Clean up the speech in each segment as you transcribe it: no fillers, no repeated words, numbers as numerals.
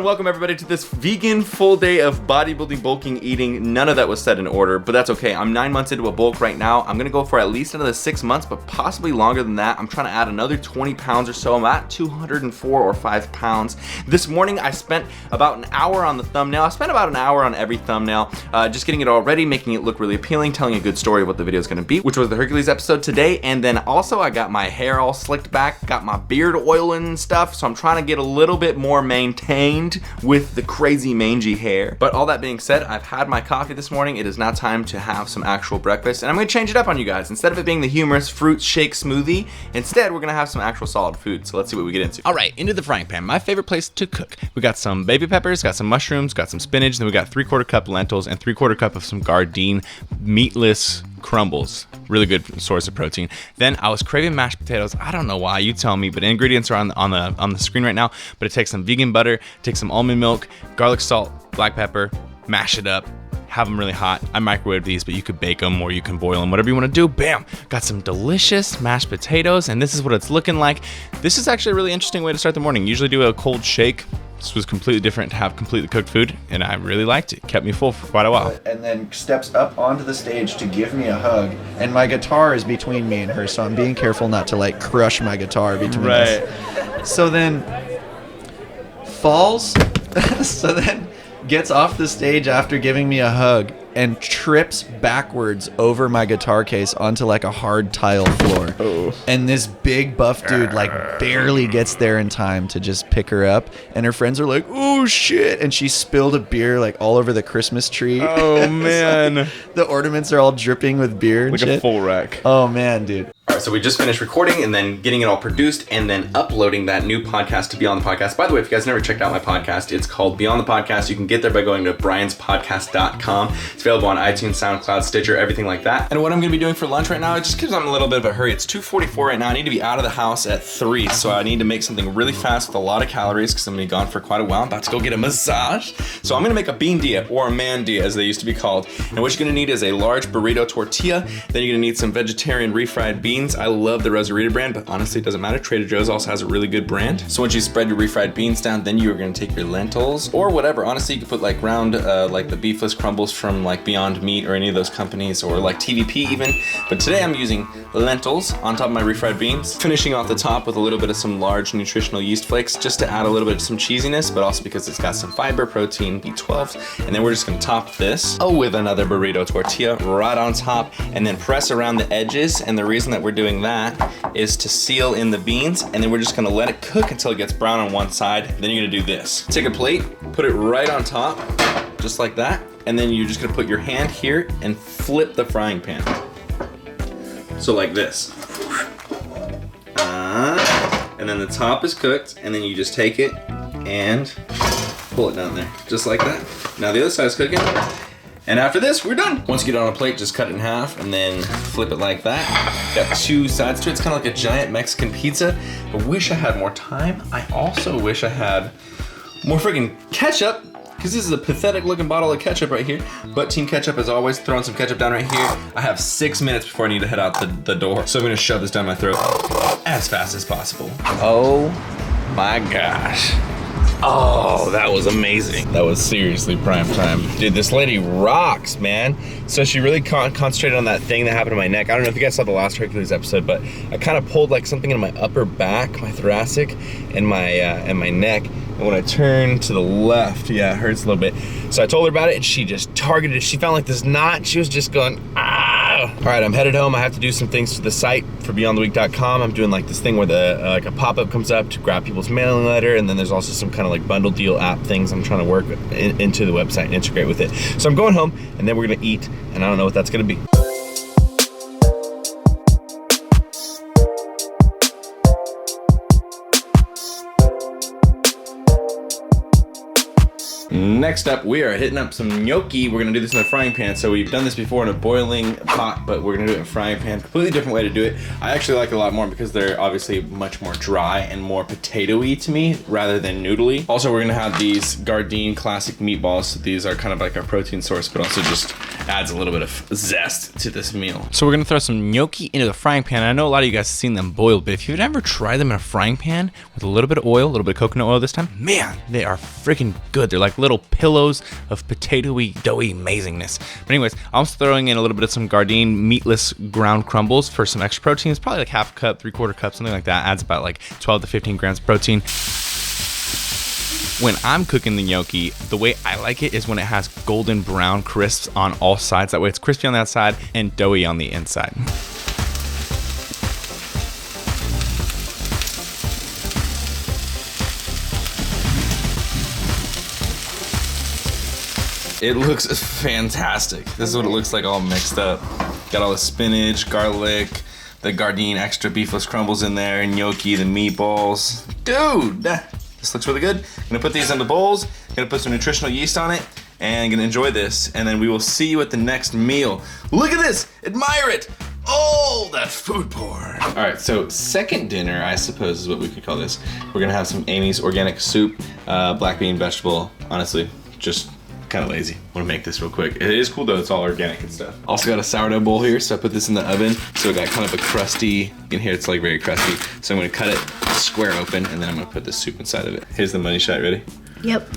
on, welcome everybody to this vegan full day of bodybuilding, bulking, eating. None of that was set in order, but that's okay. I'm 9 months into a bulk right now. I'm gonna go for at least another 6 months, but possibly longer than that. I'm trying to add another 20 pounds or so. I'm at 204 or 5 pounds. This morning I spent about an hour on the thumbnail. I spent about an hour on every thumbnail, just getting it all ready, making it look really appealing, telling a good story of what the video is gonna be, which was the Hercules episode today. And then also I got my hair all slicked back, got my beard oil and stuff, so I'm trying to get a little bit more maintained with the crazy mangy hair. But all that being said, I've had my coffee this morning. It is now time to have some actual breakfast, and I'm gonna change it up on you guys. Instead of it being the humorous fruit shake smoothie, instead we're gonna have some actual solid food. So let's see what we get into. All right, into the frying pan, my favorite place to cook. We got some baby peppers, got some mushrooms, got some spinach, then we got 3/4 cup lentils and 3/4 cup of some Gardein meatless crumbles. Really good source of protein. Then I was craving mashed potatoes. I don't know why, you tell me, but ingredients are on the screen right now. But it takes some vegan butter, takes some almond milk, garlic salt, black pepper, mash it up, have them really hot. I microwave these, but you could bake them or you can boil them, whatever you want to do. Bam! Got some delicious mashed potatoes, and this is what it's looking like. This is actually a really interesting way to start the morning. Usually do a cold shake. This was completely different to have completely cooked food, and I really liked it. Kept me full for quite a while. And then steps up onto the stage to give me a hug, and my guitar is between me and her, so I'm being careful not to like crush my guitar between us. So then falls, so then gets off the stage after giving me a hug and trips backwards over my guitar case onto like a hard tile floor. Oh. And this big buff dude like barely gets there in time to just pick her up, and her friends are like, oh shit, and she spilled a beer like all over the Christmas tree. Oh man. Like, the ornaments are all dripping with beer and like shit. A full wreck. Oh man, dude. All right, so we just finished recording and then getting it all produced and then uploading that new podcast to Beyond the Podcast. By the way, if you guys never checked out my podcast, it's called Beyond the Podcast. You can get there by going to brianspodcast.com. It's available on iTunes, SoundCloud, Stitcher, everything like that. And what I'm going to be doing for lunch right now, just because I'm in a little bit of a hurry, it's 2:44 right now. I need to be out of the house at 3, so I need to make something really fast with a lot of calories because I'm going to be gone for quite a while. I'm about to go get a massage. So I'm going to make a bean dia, or a man dia as they used to be called. And what you're going to need is a large burrito tortilla. Then you're going to need some vegetarian refried beans. I love the Rosarita brand, but honestly it doesn't matter. Trader Joe's also has a really good brand. So once you spread your refried beans down, then you're going to take your lentils or whatever. Honestly, you could put like round like the beefless crumbles from like Beyond Meat or any of those companies, or like TVP even. But today I'm using lentils on top of my refried beans, finishing off the top with a little bit of some large nutritional yeast flakes just to add a little bit of some cheesiness, but also because it's got some fiber, protein, B12. And then we're just going to top this with another burrito tortilla right on top, and then press around the edges. And the reason that we're doing that is to seal in the beans, and then we're just gonna let it cook until it gets brown on one side. Then you're gonna do this. Take a plate, put it right on top, just like that, and then you're just gonna put your hand here and flip the frying pan. So like this. And then the top is cooked, and then you just take it and pull it down there, just like that. Now the other side is cooking. And after this, we're done. Once you get it on a plate, just cut it in half and then flip it like that. Got 2 sides to it. It's kind of like a giant Mexican pizza. I wish I had more time. I also wish I had more friggin' ketchup, because this is a pathetic looking bottle of ketchup right here. But Team Ketchup, as always, throwing some ketchup down right here. I have 6 minutes before I need to head out the door. So I'm gonna shove this down my throat as fast as possible. Oh my gosh. Oh, that was amazing. That was seriously prime time. Dude, this lady rocks, man. So she really concentrated on that thing that happened to my neck. I don't know if you guys saw the last Hercules episode, but I kind of pulled like something in my upper back, my thoracic, and my neck. And when I turned to the left, yeah, it hurts a little bit. So I told her about it, and she just targeted it. She found like this knot, and she was just going, ah. All right, I'm headed home. I have to do some things to the site for BeyondTheWeek.com. I'm doing like this thing where the like a pop-up comes up to grab people's mailing letter, and then there's also some kind of like bundle deal app things I'm trying to work into the website and integrate with it. So I'm going home, and then we're gonna eat, and I don't know what that's gonna be. Next up, we are hitting up some gnocchi. We're gonna do this in a frying pan. So we've done this before in a boiling pot, but we're gonna do it in a frying pan. Completely different way to do it. I actually like it a lot more because they're obviously much more dry and more potato-y to me rather than noodly. Also, we're gonna have these Gardein classic meatballs. So these are kind of like our protein source, but also just adds a little bit of zest to this meal. So we're gonna throw some gnocchi into the frying pan. I know a lot of you guys have seen them boiled, but if you've ever tried them in a frying pan with a little bit of oil, a little bit of coconut oil this time, man, they are freaking good. They're like little pillows of potatoey, doughy amazingness. But anyways, I'm also throwing in a little bit of some Gardein meatless ground crumbles for some extra protein. It's probably like half a cup, 3/4 cup, something like that. Adds about like 12 to 15 grams of protein. When I'm cooking the gnocchi, the way I like it is when it has golden brown crisps on all sides. That way it's crispy on the outside and doughy on the inside. It looks fantastic. This is what it looks like all mixed up. Got all the spinach, garlic, the Gardein extra beefless crumbles in there, gnocchi, the meatballs. Dude, this looks really good. Gonna put these into bowls, gonna put some nutritional yeast on it, and gonna enjoy this. And then we will see you at the next meal. Look at this, admire it. Oh, that food porn. All right, so second dinner, I suppose is what we could call this. We're gonna have some Amy's organic soup, black bean vegetable. Honestly, just kind of lazy. Want to make this real quick. It is cool though, it's all organic and stuff. Also got a sourdough bowl here, so I put this in the oven. So it got kind of a crusty, you can hear it's like very crusty. So I'm gonna cut it square open and then I'm gonna put the soup inside of it. Here's the money shot, ready? Yep.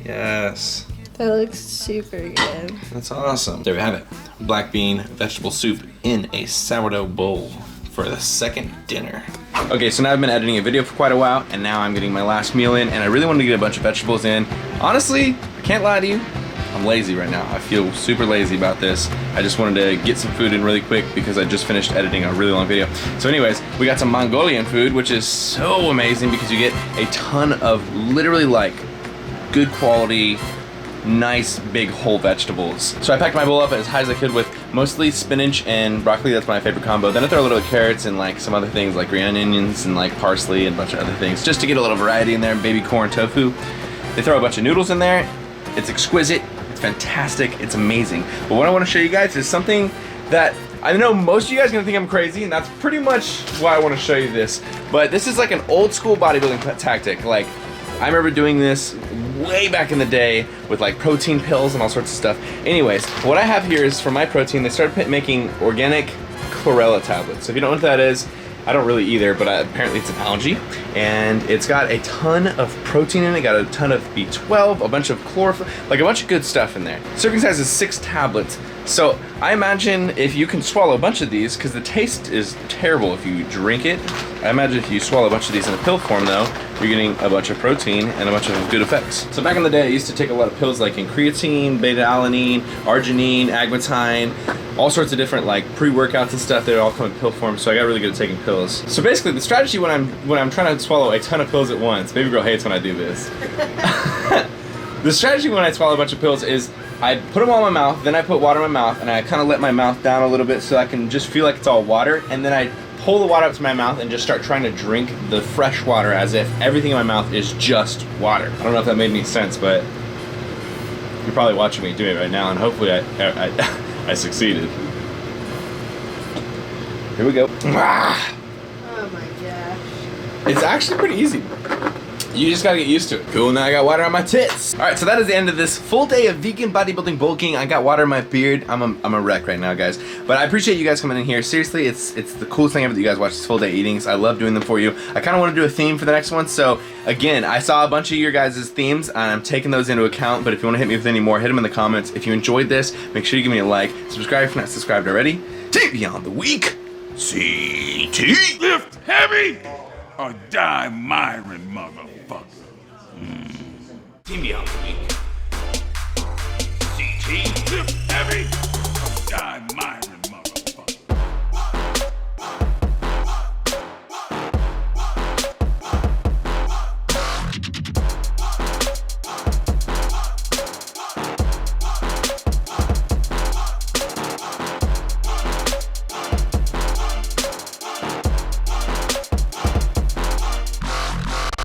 Yes. That looks super good. That's awesome. There we have it. Black bean vegetable soup in a sourdough bowl for the second dinner. Okay, so now I've been editing a video for quite a while, and now I'm getting my last meal in, and I really wanted to get a bunch of vegetables in. Honestly, I can't lie to you, I'm lazy right now. I feel super lazy about this. I just wanted to get some food in really quick because I just finished editing a really long video. So anyways, we got some Mongolian food, which is so amazing because you get a ton of literally like good quality, nice big whole vegetables. So I packed my bowl up as high as I could with mostly spinach and broccoli. That's my favorite combo. Then I throw a little carrots and like some other things like green onions and like parsley and a bunch of other things just to get a little variety in there. Baby corn, tofu. They throw a bunch of noodles in there. It's exquisite. It's fantastic. It's amazing. But what I want to show you guys is something that I know most of you guys are gonna think I'm crazy, and that's pretty much why I want to show you this. But this is like an old school bodybuilding tactic. Like I remember doing this way back in the day with like protein pills and all sorts of stuff. Anyways, what I have here is for my protein, they started making organic chlorella tablets. So if you don't know what that is, I don't really either, but apparently it's an algae. And it's got a ton of protein in it, got a ton of B12, a bunch of chlorophyll, like a bunch of good stuff in there. Serving size is 6 tablets. So I imagine if you can swallow a bunch of these, because the taste is terrible if you drink it. I imagine if you swallow a bunch of these in a pill form though, you're getting a bunch of protein and a bunch of good effects. So back in the day, I used to take a lot of pills like in creatine, beta-alanine, arginine, agmatine, all sorts of different like pre-workouts and stuff that all come in pill form. So I got really good at taking pills. So basically the strategy when I'm trying to swallow a ton of pills at once, baby girl hates when I do this. The strategy when I swallow a bunch of pills is I put them all in my mouth, then I put water in my mouth, and I kind of let my mouth down a little bit so I can just feel like it's all water, and then I pull the water up to my mouth and just start trying to drink the fresh water as if everything in my mouth is just water. I don't know if that made any sense, but you're probably watching me do it right now, and hopefully I succeeded. Here we go. Ah! Oh my gosh. It's actually pretty easy. You just gotta get used to it. Cool, now I got water on my tits. All right, so that is the end of this full day of vegan bodybuilding bulking. I got water in my beard. I'm a wreck right now, guys. But I appreciate you guys coming in here. Seriously, it's the coolest thing ever that you guys watch these full day eatings. I love doing them for you. I kind of want to do a theme for the next one. So again, I saw a bunch of your guys' themes and I'm taking those into account. But if you want to hit me with any more, hit them in the comments. If you enjoyed this, make sure you give me a like. Subscribe if you're not subscribed already. Take Beyond the Week. CT. Lift heavy or die Myron, motherfucker. Team Beyond the Week. CT, lift heavy.